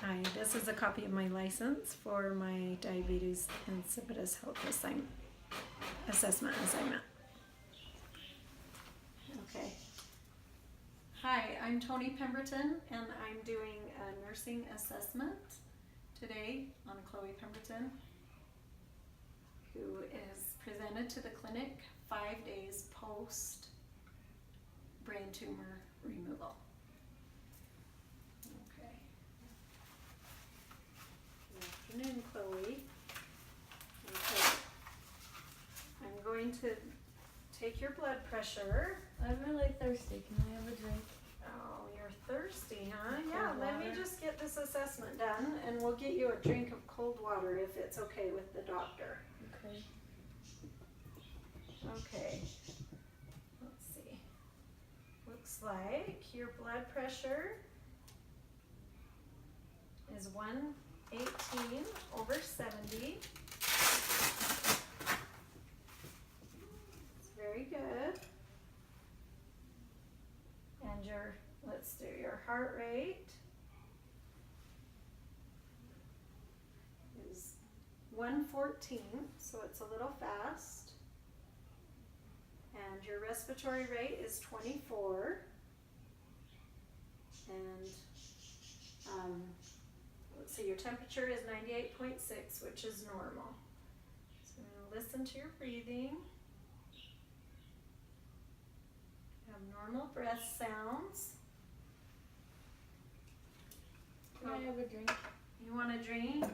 Hi, this is a copy of my license for my diabetes insipidus health assessment assignment. Okay. Hi, I'm Tony Pemberton and I'm doing a nursing assessment today on Chloe Pemberton, who is presented to the clinic 5 days post brain tumor removal. Okay. Good afternoon, Chloe. Okay. I'm going to take your blood pressure. I'm really thirsty. Can I have a drink? Oh, you're thirsty, huh? Cold Yeah, let me water. just get this assessment done and we'll get you a drink of cold water if it's okay with the doctor. Okay. Okay. Let's see. Looks like your blood pressure is 118 over 70. It's very good. And let's do your heart rate is 114, so it's a little fast. And your respiratory rate is 24. And let's see, your temperature is 98.6, which is normal. So I'm going to listen to your breathing. Have normal breath sounds. Can I have a drink? You want a drink?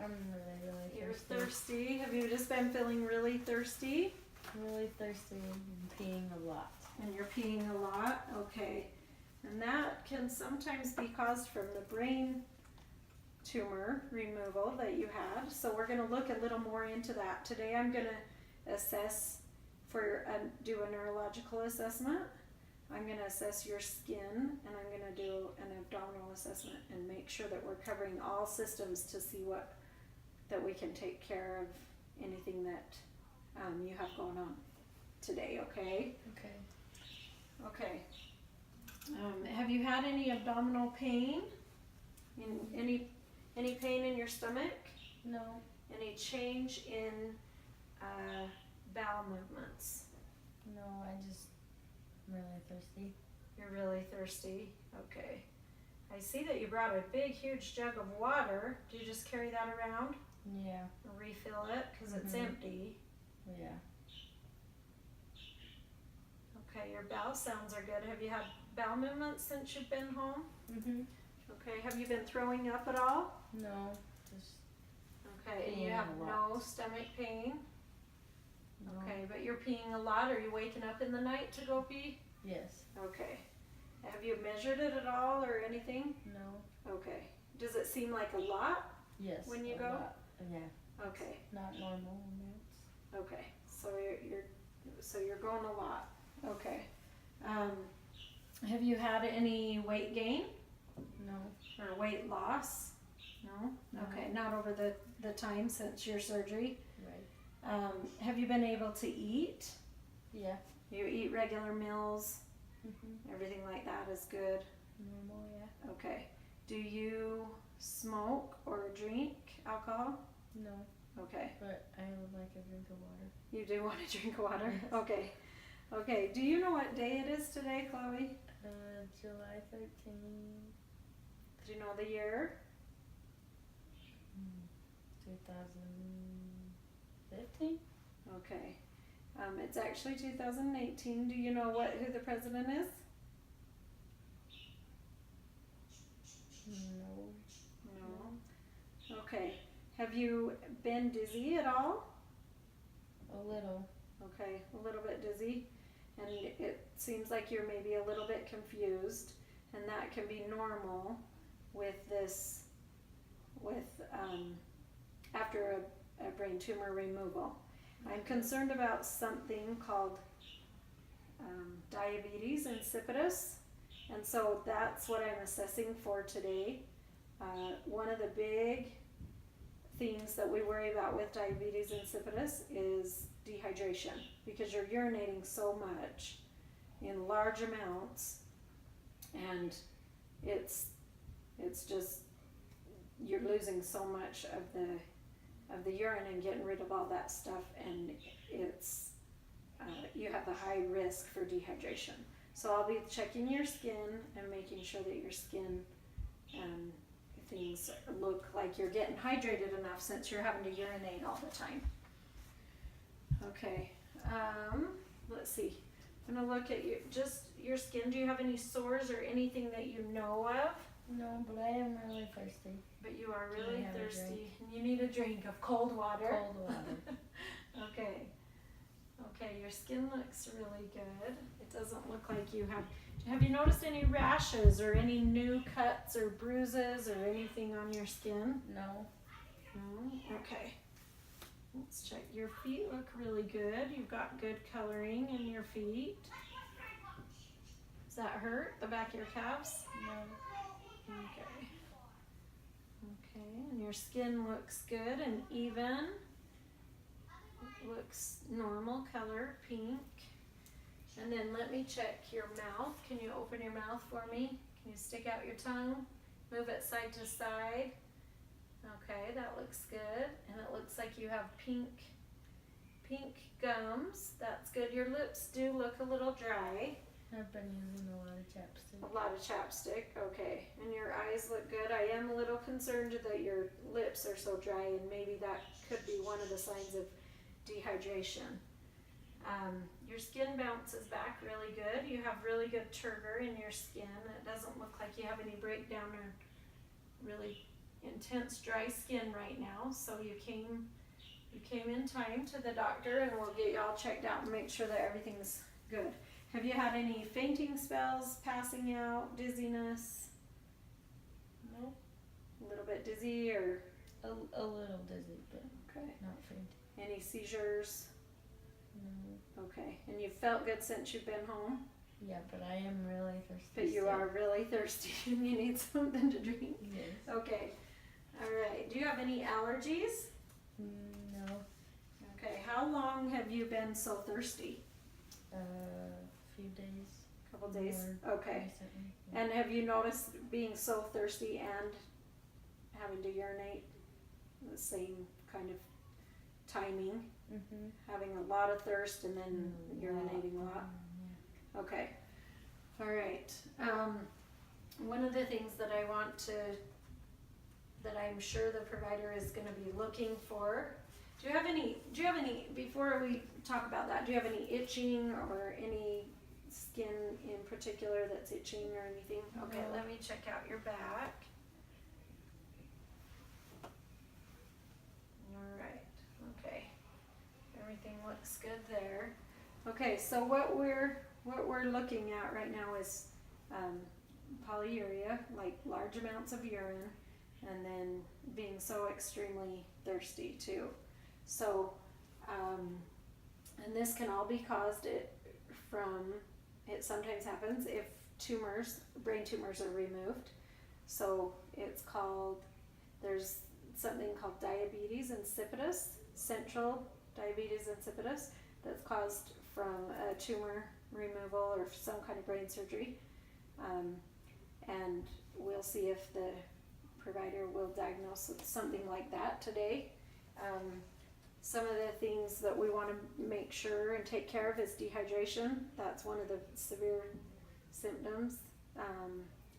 I'm really You're thirsty. thirsty. Have you just been feeling really thirsty? I'm really thirsty and peeing a lot. And you're peeing a lot? Okay. And that can sometimes be caused from the brain tumor removal that you had. So we're going to look a little more into that. Today I'm going to assess do a neurological assessment. I'm going to assess your skin and I'm going to do an abdominal assessment and make sure that we're covering all systems to see that we can take care of anything that you have going on today, okay? Okay. Okay. Have you had any abdominal pain? Any pain in your stomach? No. Any change in bowel movements? No, I'm really thirsty. You're really thirsty? Okay. I see that you brought a big, huge jug of water. Do you just carry that around? Yeah. And refill it because it's empty? Yeah. Okay, your bowel sounds are good. Have you had bowel movements since you've been home? Okay, have you been throwing up at all? No. Just. Okay, and you Peeing have a lot. no stomach pain? No. Okay, but you're peeing a lot. Are you waking up in the night to go pee? Yes. Okay. Have you measured it at all or anything? No. Okay. Does it seem like a lot? Yes. When you a go? lot. Yeah. Okay. Not normal amounts. Okay. So you're going a lot. Okay. Have you had any weight gain No. or weight loss? No? No. Okay, not over the time since your surgery. Right. Have you been able to eat? Yeah. You eat regular meals? Mhm. Everything like that is good? Normal, yeah. Okay. Do you smoke or drink alcohol? No. Okay. But I would like a drink of water. You do want to drink water? Okay. Okay. Do you know what day it is today, Chloe? July 13th. Do you know the year? 2015? Okay. It's actually 2018. Do you know who the president is? No. No. Okay. Have you been dizzy at all? A little. Okay, a little bit dizzy. And it seems like you're maybe a little bit confused, and that can be normal with after a brain tumor removal. I'm concerned about something called diabetes insipidus, and so that's what I'm assessing for today. One of the big things that we worry about with diabetes insipidus is dehydration, because you're urinating so much in large amounts, and it's just losing so much of the urine and getting rid of all that stuff, and it's you have a high risk for dehydration. So I'll be checking your skin and making sure that your skin things look like you're getting hydrated enough, since you're having to urinate all the time. Okay, let's see. I'm gonna look at your skin. Do you have any sores or anything that you know of? No, but I am really thirsty. But you are really have a thirsty, and you need a drink of cold water. Cold water. Okay. Okay, your skin looks really good. It doesn't look like you have you noticed any rashes or any new cuts or bruises or anything on your skin? No. No? Okay. Let's check. Your feet look really good. You've got good coloring in your feet. Does that hurt? The back of your calves? No. Okay. Okay, and your skin looks good and even. It looks normal color, pink. And then let me check your mouth. Can you open your mouth for me? Can you stick out your tongue? Move it side to side. Okay, that looks good. And it looks like you have pink gums. That's good. Your lips do look a little dry. I've been using a lot of chapstick. A lot of chapstick, okay. And your eyes look good. I am a little concerned that your lips are so dry, and maybe that could be one of the signs of dehydration. Your skin bounces back really good. You have really good turgor in your skin. It doesn't look like you have any breakdown or really intense dry skin right now. So you came in time to the doctor, and we'll get you all checked out and make sure that everything's good. Have you had any fainting spells, passing out, dizziness? No. A little bit dizzy or? A little dizzy, but Okay. not faint. Any seizures? No. Okay. And you've felt good since you've been home? Yeah, but I am really thirsty. But you are really thirsty and you need something to drink? Yes. Okay. All right. Do you have any allergies? No. Okay. How long have you been so thirsty? Few days. Couple days? More Okay. recently. And have you noticed being so thirsty and having to urinate the same kind of timing? Mhm. Having a lot of thirst and then urinating a lot? Yeah. Okay. All right. One of the things that I want to, that I'm sure the provider is going to be looking for. Do you have any, before we talk about that, do you have any itching or any skin in particular that's itching or anything? Okay, No. let me check out your back. All right. Okay. Everything looks good there. Okay, so what we're looking at right now is polyuria, like large amounts of urine, and then being so extremely thirsty too. So, and this can all be caused it sometimes happens if brain tumors are removed. So there's something called diabetes insipidus, central diabetes insipidus, that's caused from a tumor removal or some kind of brain surgery. And we'll see if the provider will diagnose something like that today. Some of the things that we want to make sure and take care of is dehydration. That's one of the severe symptoms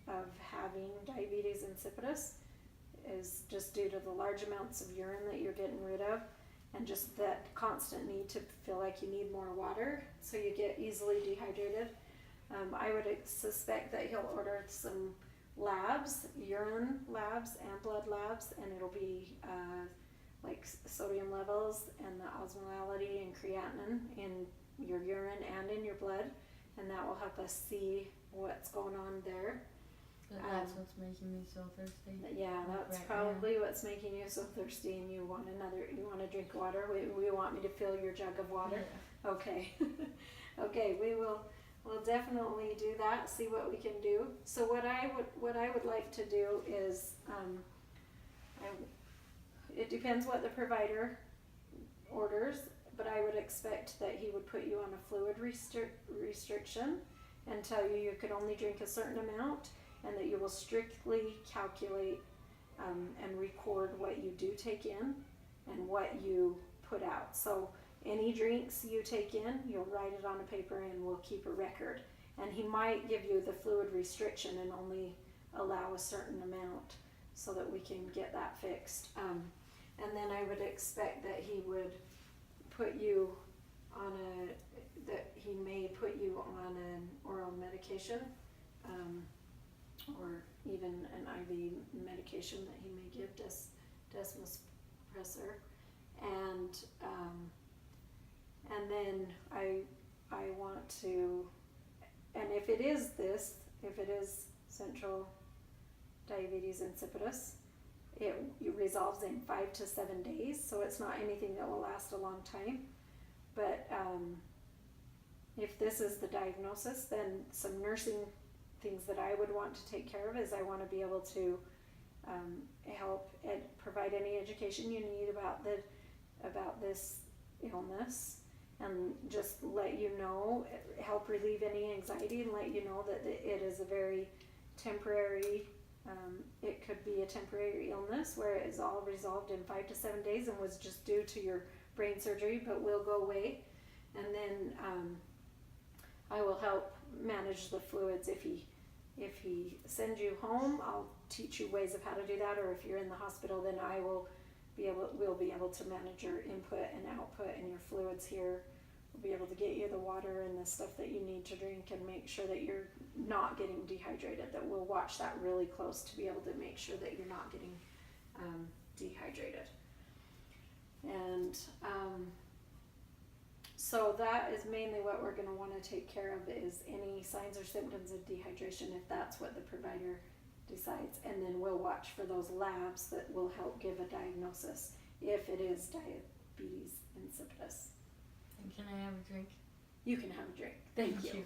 of having diabetes insipidus, is just due to the large amounts of urine that you're getting rid of, and just that constant need to feel like you need more water, so you get easily dehydrated. I would suspect that he'll order some labs, urine labs and blood labs, and it'll be like sodium levels and the osmolality and creatinine in your urine and in your blood, and that will help us see what's going on there. But that's what's making me so thirsty. Yeah, that's right probably what's making you so thirsty, and you want to drink water. We want me to fill your jug of water. Yeah. Okay. Okay, we'll definitely do that, see what we can do. So what I would like to do is, it depends what the provider orders, but I would expect that he would put you on a fluid restriction and tell you could only drink a certain amount, and that you will strictly calculate and record what you do take in and what you put out. So any drinks you take in, you'll write it on a paper and we'll keep a record. And he might give you the fluid restriction and only allow a certain amount so that we can get that fixed. And then I would expect that he would put you on that he may put you on an oral medication, or even an IV medication that he may give, desmopressor. And then I want to, and if it is central diabetes insipidus, it resolves in 5 to 7 days, so it's not anything that will last a long time. But if this is the diagnosis, then some nursing things that I would want to take care of is I want to be able to help provide any education you need about this illness, and just let you know, help relieve any anxiety, and let you know that it is a very temporary, it could be a temporary illness where it is all resolved in 5 to 7 days and was just due to your brain surgery, but will go away. And then I will help manage the fluids. If he sends you home, I'll teach you ways of how to do that, or if you're in the hospital, then we'll be able to manage your input and output and your fluids here. We'll be able to get you the water and the stuff that you need to drink and make sure that you're not getting dehydrated. That we'll watch that really close to be able to make sure that you're not getting dehydrated. And so that is mainly what we're going to want to take care of, is any signs or symptoms of dehydration, if that's what the provider decides. And then we'll watch for those labs that will help give a diagnosis if it is diabetes insipidus. And can I have a drink? You can have a drink. Thank you.